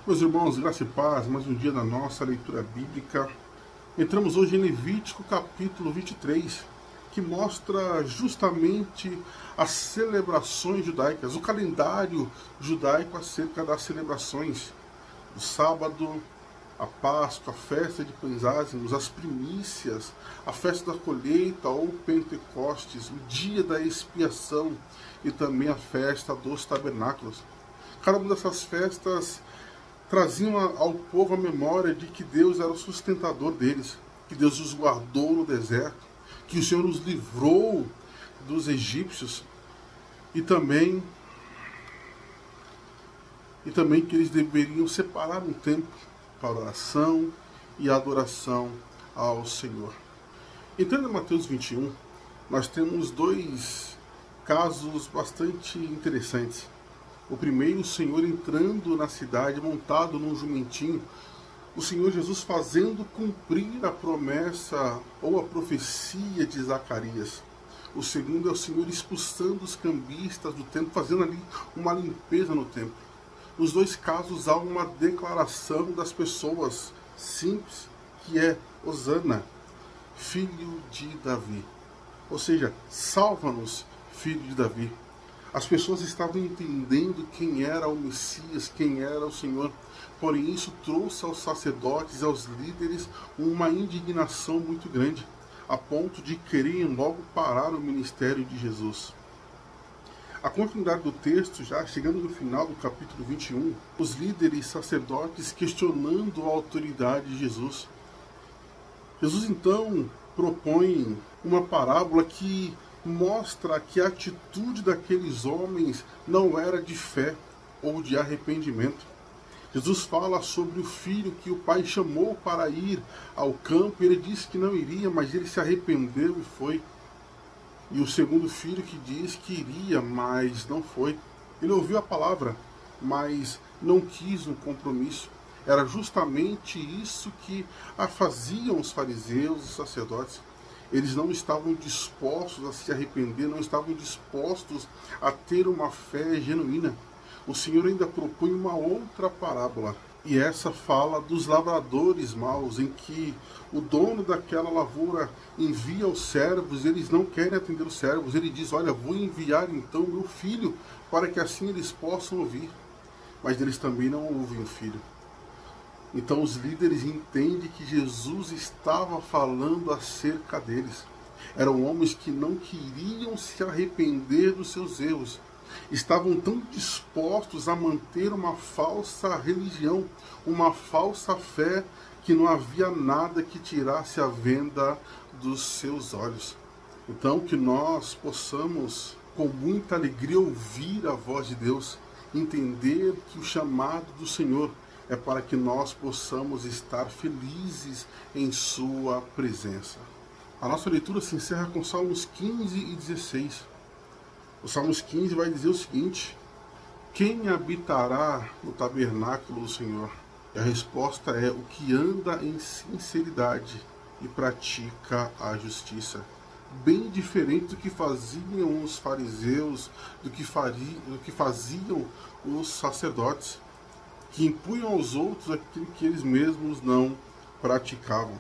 Meus irmãos, graça e paz, mais um dia da nossa leitura bíblica. Entramos hoje em Levítico capítulo 23, que mostra justamente as celebrações judaicas, o calendário judaico acerca das celebrações. O sábado, a Páscoa, a festa de pães ázimos, as primícias, a festa da colheita ou Pentecostes, o dia da expiação e também a festa dos tabernáculos. Cada uma dessas festas traziam ao povo a memória de que Deus era o sustentador deles, que Deus os guardou no deserto, que o Senhor os livrou dos egípcios e também que eles deveriam separar um tempo para oração e adoração ao Senhor. Entrando em Mateus 21, nós temos dois casos bastante interessantes. O primeiro, o Senhor entrando na cidade, montado num jumentinho, o Senhor Jesus fazendo cumprir a promessa ou a profecia de Zacarias. O segundo é o Senhor expulsando os cambistas do templo, fazendo ali uma limpeza no templo. Nos dois casos há uma declaração das pessoas simples, que é Hosana, filho de Davi. Ou seja, salva-nos, filho de Davi. As pessoas estavam entendendo quem era o Messias, quem era o Senhor. Porém, isso trouxe aos sacerdotes e aos líderes uma indignação muito grande, a ponto de quererem logo parar o ministério de Jesus. A continuidade do texto, já chegando no final do capítulo 21, os líderes sacerdotes questionando a autoridade de Jesus. Jesus, então, propõe uma parábola que mostra que a atitude daqueles homens não era de fé ou de arrependimento. Jesus fala sobre o filho que o pai chamou para ir ao campo, ele disse que não iria, mas ele se arrependeu e foi. E o segundo filho que diz que iria, mas não foi. Ele ouviu a palavra, mas não quis um compromisso. Era justamente isso que faziam os fariseus e sacerdotes. Eles não estavam dispostos a se arrepender, não estavam dispostos a ter uma fé genuína. O Senhor ainda propõe uma outra parábola, e essa fala dos lavradores maus, em que o dono daquela lavoura envia os servos, eles não querem atender os servos. Ele diz: olha, vou enviar então meu filho, para que assim eles possam ouvir. Mas eles também não ouvem o filho. Então os líderes entendem que Jesus estava falando acerca deles. Eram homens que não queriam se arrepender dos seus erros. Estavam tão dispostos a manter uma falsa religião, uma falsa fé, que não havia nada que tirasse a venda dos seus olhos. Então que nós possamos com muita alegria ouvir a voz de Deus, entender que o chamado do Senhor é para que nós possamos estar felizes em sua presença. A nossa leitura se encerra com Salmos 15 e 16. O Salmos 15 vai dizer o seguinte: quem habitará no tabernáculo do Senhor? E a resposta é: o que anda em sinceridade e pratica a justiça. Bem diferente do que faziam os fariseus, do que faziam os sacerdotes, que impunham aos outros aquilo que eles mesmos não praticavam.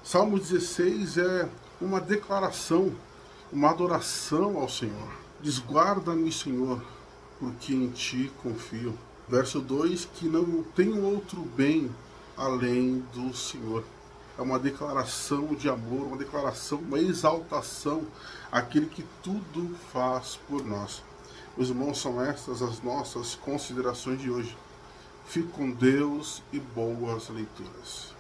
Salmo 16 é uma declaração, uma adoração ao Senhor. Desguarda-me, Senhor, porque em Ti confio. Verso 2, que não tem outro bem além do Senhor. É uma declaração de amor, uma declaração, uma exaltação àquele que tudo faz por nós. Meus irmãos, são estas as nossas considerações de hoje. Fique com Deus e boas leituras.